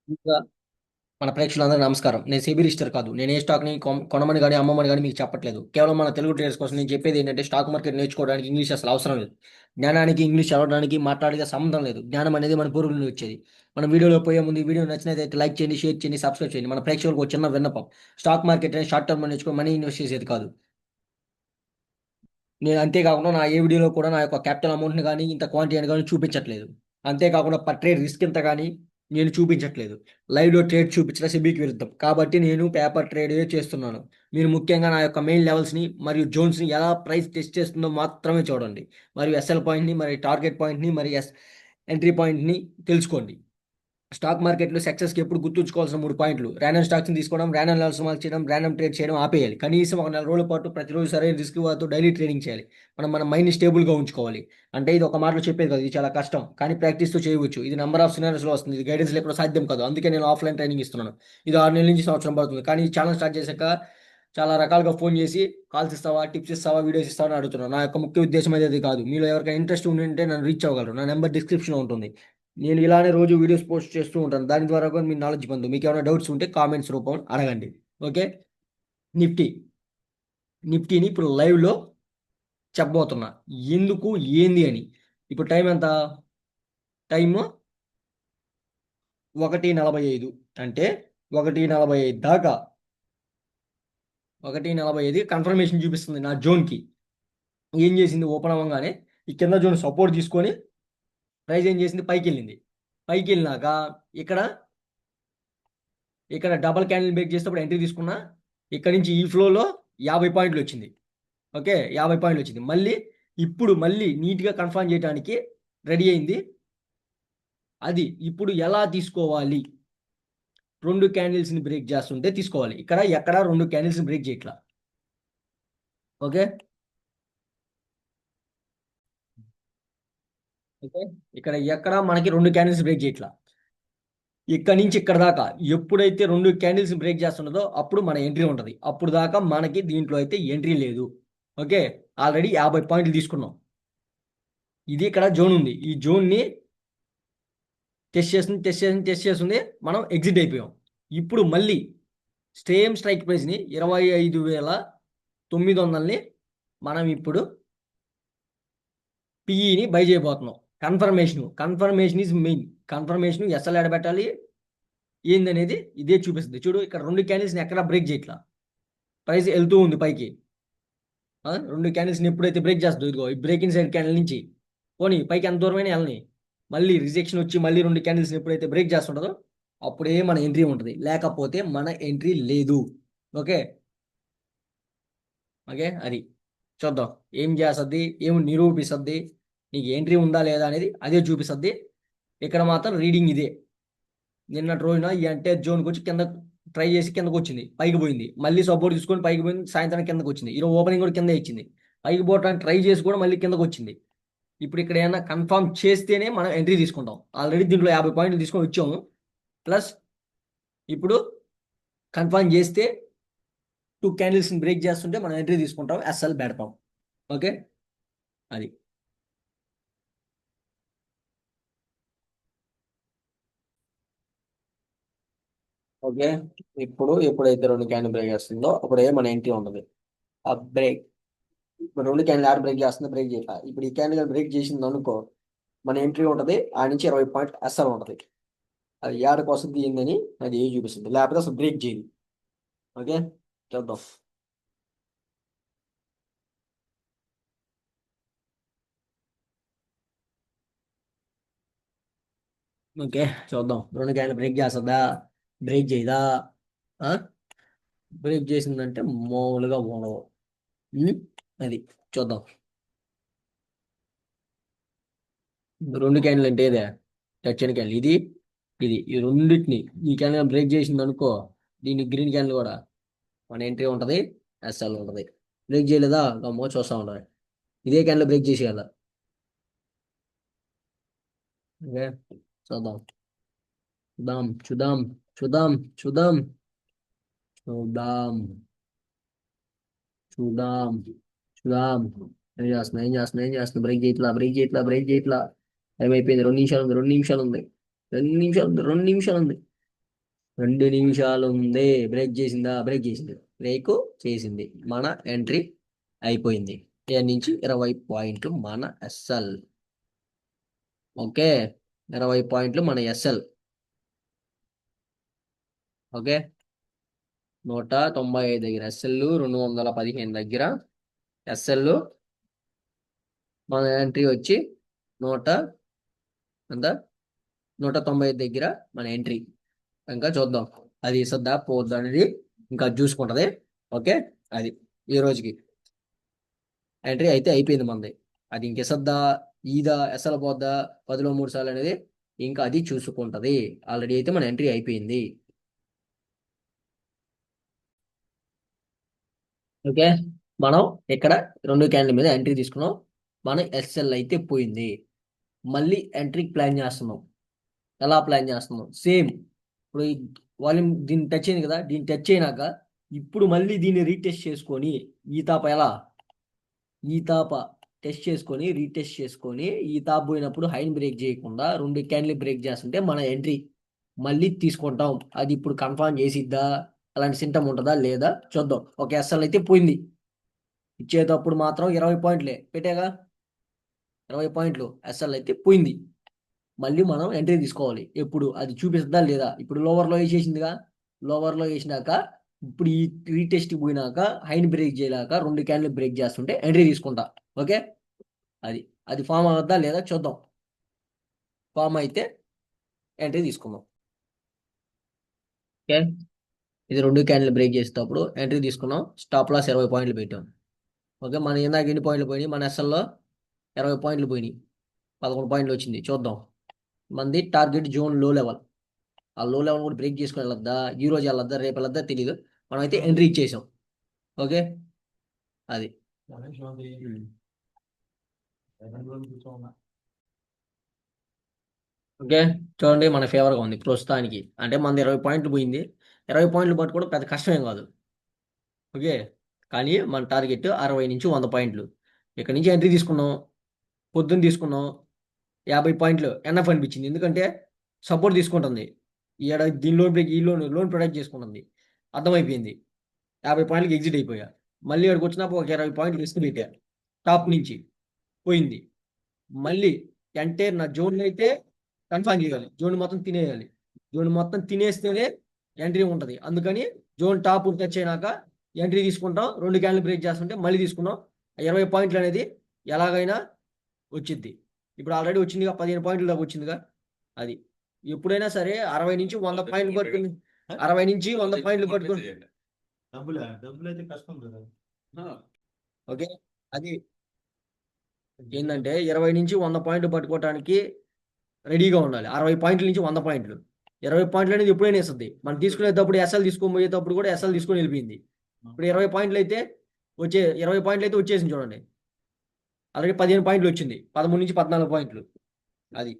ఇంకా మన ప్రేక్షకులందరూ నమస్కారం. నేను సెబీ రిజిస్టర్ కాదు. నేను ఏ స్టాక్‌ని కొనమని గాని, అమ్మమని గాని మీకు చెప్పట్లేదు. కేవలం మన తెలుగు ట్రేడర్స్ కోసం నేను చెప్పేది ఏంటంటే స్టాక్ మార్కెట్ నేర్చుకోవడానికి ఇంగ్లీష్ అసలు అవసరం లేదు. జ్ఞానానికి ఇంగ్లీష్ చదవడానికి, మాట్లాడడానికి సంబంధం లేదు. జ్ఞానం అనేది మన పూర్వుల నుండి వచ్చేది. మన వీడియోలో పోయే ముందు ఈ వీడియో నచ్చినట్లయితే లైక్ చేయండి, షేర్ చేయండి, సబ్స్క్రైబ్ చేయండి. మన ప్రేక్షకులకు ఒక చిన్న విన్నపం. స్టాక్ మార్కెట్ అనేది షార్ట్ టర్మ్‌లో నేర్చుకొని మనీ ఇన్వెస్ట్ చేసేది కాదు. నేను అంతేకాకుండా నా ఏ వీడియోలో కూడా నా యొక్క క్యాపిటల్ అమౌంట్‌ని గాని, ఇంత క్వాంటిటీ అని గాని చూపించట్లేదు. అంతేకాకుండా పర్ ట్రేడ్ రిస్క్ ఇంత గాని నేను చూపించట్లేదు. లైవ్‌లో ట్రేడ్ చూపించడం సెబీకి విరుద్ధం. కాబట్టి నేను పేపర్ ట్రేడే చేస్తున్నాను. మీరు ముఖ్యంగా నా యొక్క మెయిన్ లెవెల్స్‌ని మరియు జోన్స్‌ని ఎలా ప్రైస్ టెస్ట్ చేస్తుందో మాత్రమే చూడండి. మరియు ఎస్ఎల్ పాయింట్‌ని, మరి టార్గెట్ పాయింట్‌ని, మరి ఎంట్రీ పాయింట్‌ని తెలుసుకోండి. స్టాక్ మార్కెట్‌లో సక్సెస్‌కి ఎప్పుడు గుర్తుంచుకోవాల్సిన 3 పాయింట్లు. రాండమ్ స్టాక్స్‌ని తీసుకోవడం, రాండమ్ లెవెల్స్ మార్క్ చేయడం, రాండమ్ ట్రేడ్ చేయడం ఆపేయాలి. కనీసం ఒక నెల రోజుల పాటు ప్రతిరోజు సరైన రిస్క్ వాడుతూ డైలీ ట్రేడింగ్ చేయాలి. మనం మన మైండ్‌ని స్టేబుల్‌గా ఉంచుకోవాలి. అంటే ఇది ఒక మాటలో చెప్పేది కాదు. ఇది చాలా కష్టం. కానీ ప్రాక్టీస్‌తో చేయవచ్చు. ఇది నంబర్ ఆఫ్ సినారియోస్‌లో వస్తుంది. ఇది గైడెన్స్ లేకుండా సాధ్యం కాదు. అందుకే నేను ఆఫ్‌లైన్ ట్రైనింగ్ ఇస్తున్నాను. ఇది 6 నెలల నుంచి సంవత్సరం పడుతుంది. కానీ ఈ ఛానెల్ స్టార్ట్ చేశాక చాలా రకాలుగా ఫోన్ చేసి కాల్స్ ఇస్తావా? టిప్స్ ఇస్తావా? వీడియోస్ ఇస్తావా? అని అడుగుతున్నారు. నా యొక్క ముఖ్య ఉద్దేశ్యం అయితే అది కాదు. మీలో ఎవరికైనా ఇంట్రెస్ట్ ఉండింటే నన్ను రీచ్ అవ్వగలరు. నా నంబర్ డిస్క్రిప్షన్‌లో ఉంటుంది. నేను ఇలానే రోజు వీడియోస్ పోస్ట్ చేస్తూ ఉంటాను. దాని ద్వారా కూడా మీ నాలెడ్జ్ పొందు. మీకేమైనా డౌట్స్ ఉంటే కామెంట్స్ రూపంలో అడగండి. ఓకే. నిఫ్టీ. నిఫ్టీని ఇప్పుడు లైవ్‌లో చెప్పబోతున్నా. ఎందుకు? ఏంది అని. ఇప్పుడు టైం ఎంత? టైము 1:45 అంటే 1:45 దాకా 1:45 కన్ఫర్మేషన్ చూపిస్తుంది నా జోన్‌కి. ఏం చేసింది ఓపెన్ అవ్వంగానే ఈ కింద జోన్ సపోర్ట్ తీసుకొని ప్రైస్ ఏం చేసింది పైకెళ్ళింది. పైకెళ్ళినాక ఇక్కడ ఇక్కడ డబుల్ క్యాండిల్ బ్రేక్ చేసేటప్పుడు ఎంట్రీ తీసుకున్నా. ఇక్కడ నుంచి ఈ ఫ్లోలో 50 పాయింట్లు వచ్చింది. ఓకే. 50 పాయింట్లు వచ్చింది. ఇప్పుడు మళ్ళీ నీట్‌గా కన్ఫర్మ్ చేయడానికి రెడీ అయింది. అది ఇప్పుడు ఎలా తీసుకోవాలి? 2 క్యాండిల్స్‌ని బ్రేక్ చేస్తుంటే తీసుకోవాలి. ఇక్కడ ఎక్కడ 2 క్యాండిల్స్‌ని బ్రేక్ చేయట్లా. ఓకే. ఓకే. ఇక్కడ ఎక్కడ మనకి 2 క్యాండిల్స్ బ్రేక్ చేయట్లా. ఇక్కడి నుంచి ఇక్కడ దాకా ఎప్పుడైతే 2 క్యాండిల్స్ బ్రేక్ చేస్తున్నదో అప్పుడు మన ఎంట్రీ ఉంటది. అప్పుడు దాకా మనకి దీంట్లో అయితే ఎంట్రీ లేదు. ఓకే. ఆల్రెడీ 50 పాయింట్లు తీసుకున్నాం. ఇది ఇక్కడ జోన్ ఉంది. ఈ జోన్‌ని టెస్ట్ చేస్తుంది. మనం ఎగ్జిట్ అయిపోయాం. ఇప్పుడు మళ్ళీ సేమ్ స్ట్రైక్ ప్రైస్‌ని 25,900ని మనం ఇప్పుడు పీఈని బై చేయబోతున్నాం. Confirmation is main. Confirmation SL ఎక్కడ పెట్టాలి? ఏందనేది ఇదే చూపిస్తుంది. చూడు ఇక్కడ 2 క్యాండిల్స్‌ని ఎక్కడ బ్రేక్ చేయట్లా. ప్రైస్ ఎళ్తూ ఉంది పైకి. 2 క్యాండిల్స్‌ని ఎప్పుడైతే బ్రేక్ చేస్తదో ఇదిగో ఈ బ్రేకింగ్ సైడ్ క్యాండిల్ నుంచి పోనీ పైకి ఎంత దూరమైనా ఎళ్ళని. మళ్ళీ రిజెక్షన్ వచ్చి మళ్ళీ 2 క్యాండిల్స్‌ని ఎప్పుడైతే బ్రేక్ చేస్తుంటదో అప్పుడే మన ఎంట్రీ ఉంటది. లేకపోతే మన ఎంట్రీ లేదు. ఓకే. ఓకే. అది. చూద్దాం. ఏం చేస్తది? ఏం నిరూపిస్తది? నీకు ఎంట్రీ ఉందా లేదా అనేది అదే చూపిస్తది. ఇక్కడ మాత్రం రీడింగ్ ఇదే. నిన్నటి రోజున ఈ ఎంటైర్ జోన్‌కొచ్చి కింద ట్రై చేసి కిందకొచ్చింది. పైకి పోయింది. మళ్ళీ సపోర్ట్ తీసుకొని పైకి పోయింది. సాయంత్రానికి కిందకొచ్చింది. ఈరోజు ఓపెనింగ్ కూడా కిందే ఇచ్చింది. పైకి పోవటానికి ట్రై చేసి కూడా మళ్ళీ కిందకొచ్చింది. ఇప్పుడు ఇక్కడ ఏమన్నా కన్ఫర్మ్ చేస్తేనే మనం ఎంట్రీ తీసుకుంటాం. ఆల్రెడీ దీంట్లో 50 పాయింట్లు తీసుకొని వచ్చాము. ప్లస్ ఇప్పుడు కన్ఫర్మ్ చేస్తే 2 క్యాండిల్స్‌ని బ్రేక్ చేస్తుంటే మనం ఎంట్రీ తీసుకుంటాం. ఎస్ఎల్ పెడతాం. ఓకే. అది. ఓకే. ఇప్పుడు ఎప్పుడైతే 2 క్యాండిల్ బ్రేక్ చేస్తుందో అప్పుడే మన ఎంట్రీ ఉంటది. ఆ బ్రేక్ ఇప్పుడు 2 క్యాండిల్ యాడ్ బ్రేక్ చేస్తుంది బ్రేక్ చేయట్లా. ఇప్పుడు ఈ క్యాండిల్ బ్రేక్ చేసింది అనుకో మన ఎంట్రీ ఉంటది. ఆ నుంచి 20 పాయింట్ ఎస్ఎల్ ఉంటది. అది ఏడకి వస్తుంది ఏందని అది ఏ చూపిస్తుంది. లేకపోతే అసలు బ్రేక్ చేయదు. ఓకే. చూద్దాం. ఓకే. చూద్దాం. 2 క్యాండిల్ బ్రేక్ చేస్తుందా? బ్రేక్ చేయదా? ఆ? బ్రేక్ చేసిందంటే మామూలుగా ఉండవు. ఉమ్, అది చూద్దాం. 2 క్యాండిల్ అంటే ఇదే టచ్ అండ్ క్యాండిల్ ఇది ఈ రెండింటిని ఈ క్యాండిల్ బ్రేక్ చేసింది అనుకో దీని గ్రీన్ క్యాండిల్ కూడా మన ఎంట్రీ ఉంటది. ఎస్ఎల్ ఉంటది. బ్రేక్ చేయలేదా గమ్మో చూస్తా ఉండాలి. ఇదే క్యాండిల్ బ్రేక్ చేసేయాల. ఓకే. చూద్దాం. చూద్దాం. చూద్దాం. చూద్దాం. చూద్దాం. చూద్దాం. చూద్దాం. చూద్దాం. ఏం చేస్తున్నా బ్రేక్ చేయట్లా. టైం అయిపోయింది. 2 నిమిషాలు ఉంది. 2 నిమిషాలు ఉంది. 2 నిమిషాలు ఉంది. 2 నిమిషాలు ఉంది. 2 నిమిషాలు ఉంది. బ్రేక్ చేసిందా? బ్రేక్ చేసింది. బ్రేక్ చేసింది. మన ఎంట్రీ అయిపోయింది. ఇక్కడ నుంచి 20 పాయింట్లు మన ఎస్ఎల్. ఓకే, 20 పాయింట్లు మన ఎస్ఎల్. ఓకే, 195 దగ్గర ఎస్ఎల్, 215 దగ్గర ఎస్ఎల్. మన ఎంట్రీ వచ్చి 100 ఎంత 195 దగ్గర మన ఎంట్రీ. ఇంకా చూద్దాం అది ఇస్తుందా పోద్దా అనేది ఇంకా చూసుకుంటది. ఓకే, అది ఈ రోజుకి ఎంట్రీ అయితే అయిపోయింది మనది. అది ఇంక ఇస్తుందా, ఈదా, ఎస్ఎల్ పోద్దా 10లో 3 సార్లు అనేది ఇంకా అది చూసుకుంటది. ఆల్రెడీ అయితే మన ఎంట్రీ అయిపోయింది. ఓకే, మనం ఇక్కడ 2 క్యాండిల్ మీద ఎంట్రీ తీసుకున్నాం. మన ఎస్ఎల్ అయితే పోయింది. మళ్ళీ ఎంట్రీ ప్లాన్ చేస్తున్నాం. ఎలా ప్లాన్ చేస్తున్నాం? సేమ్ ఇప్పుడు ఈ వాల్యూమ్ దీన్ని టచ్ అయింది కదా, దీన్ని టచ్ అయినాక ఇప్పుడు మళ్ళీ దీన్ని రీటెస్ట్ చేసుకొని ఈ తాప ఎలా ఈ తాప టెస్ట్ చేసుకొని రీటెస్ట్ చేసుకొని ఈ తాప పోయినప్పుడు హైన్ బ్రేక్ చేయకుండా 2 క్యాండిల్ బ్రేక్ చేస్తుంటే మన ఎంట్రీ మళ్ళీ తీసుకుంటాం. అది ఇప్పుడు కన్ఫర్మ్ చేసిద్దా, అలాంటి సింటమ్ ఉంటుందా లేదా చూద్దాం. ఒక ఎస్ఎల్ అయితే పోయింది. ఇచ్చేటప్పుడు మాత్రం 20 పాయింట్లే పెట్టాగా, 20 పాయింట్లు ఎస్ఎల్ అయితే పోయింది. మళ్ళీ మనం ఎంట్రీ తీసుకోవాలి. ఎప్పుడు అది చూపిస్తుందా లేదా? ఇప్పుడు లోవర్లో వేసేసిందిగా, లోవర్లో వేసినాక ఇప్పుడు ఈ రీటెస్ట్ పోయినాక హైన్ బ్రేక్ చేయలేక 2 క్యాండిల్ బ్రేక్ చేస్తుంటే ఎంట్రీ తీసుకుంటా. ఓకే, అది అది ఫామ్ అవుద్దా లేదా చూద్దాం. ఫామ్ అయితే ఎంట్రీ తీసుకుందాం. ఓకే, ఇది 2 క్యాండిల్ బ్రేక్ చేసేటప్పుడు ఎంట్రీ తీసుకున్నాం. స్టాప్ లాస్ 20 పాయింట్లు పెట్టాం. ఓకే, మన ఇందాక ఎన్ని పాయింట్లు పోయినాయి? మన ఎస్ఎల్లో 20 పాయింట్లు పోయినాయి. 11 పాయింట్లు వచ్చింది. చూద్దాం. మనది టార్గెట్ జోన్ లో లెవెల్. ఆ లో లెవెల్ కూడా బ్రేక్ చేసుకుని వెళ్ళొద్దా, ఈ రోజు వెళ్ళొద్దా, రేపు వెళ్ళొద్దా తెలియదు. మనం అయితే ఎంట్రీ ఇచ్చేసాం. ఓకే, అది ఓకే. చూడండి, మన ఫేవర్గా ఉంది ప్రస్తుతానికి. అంటే మనది 20 పాయింట్లు పోయింది. 20 పాయింట్లు పట్టుకోవడం పెద్ద కష్టమేం కాదు. ఓకే, కానీ మన టార్గెట్ 60 నుంచి 100 పాయింట్లు. ఇక్కడ నుంచి ఎంట్రీ తీసుకున్నాం. పొద్దున్న తీసుకున్నాం. 50 పాయింట్లు ఎన్ఎఫ్ అనిపించింది. ఎందుకంటే సపోర్ట్ తీసుకుంటుంది. దీని లోన్ బ్రేక్, ఈ లోన్ ప్రొడక్ట్ చేసుకుంటుంది. అర్థమైపోయింది. 50 పాయింట్లకి ఎగ్జిట్ అయిపోయా. మళ్ళీ ఇక్కడికి వచ్చినప్పుడు ఒక 20 పాయింట్లు రిస్క్ పెట్టా. టాప్ నుంచి పోయింది. మళ్ళీ అంటే నా జోన్ అయితే కన్ఫర్మ్ చేయాలి. జోన్ మొత్తం తినేయాలి. జోన్ మొత్తం తినేస్తేనే ఎంట్రీ ఉంటుంది. అందుకని జోన్ టాప్ టచ్ అయినాక ఎంట్రీ తీసుకుంటాం. 2 క్యాండిల్ బ్రేక్ చేస్తుంటే మళ్ళీ తీసుకున్నాం. 20 పాయింట్లు అనేది ఎలాగైనా వచ్చింది. ఇప్పుడు ఆల్రెడీ వచ్చిందిగా, 15 పాయింట్ల దాకా వచ్చిందిగా. అది ఎప్పుడైనా సరే 60 నుంచి 100 పాయింట్లు పట్టుకుని 60 నుంచి 100 పాయింట్లు పట్టుకుని డబ్బులు అయితే కష్టం కదా. ఓకే, అది ఏంటంటే 20 నుంచి 100 పాయింట్లు పట్టుకోవడానికి రెడీగా ఉండాలి. 60 పాయింట్ల నుంచి 100 పాయింట్లు. 20 పాయింట్లు అనేది ఎప్పుడైనా ఇస్తుంది. మనం తీసుకునేటప్పుడు ఎస్ఎల్ తీసుకొని పోయేటప్పుడు కూడా ఎస్ఎల్ తీసుకొని వెళ్ళిపోయింది. ఇప్పుడు 20 పాయింట్లు అయితే 20 పాయింట్లు అయితే వచ్చేసింది చూడండి. ఆల్రెడీ 15 పాయింట్లు వచ్చింది. 13 నుంచి 14 పాయింట్లు. అది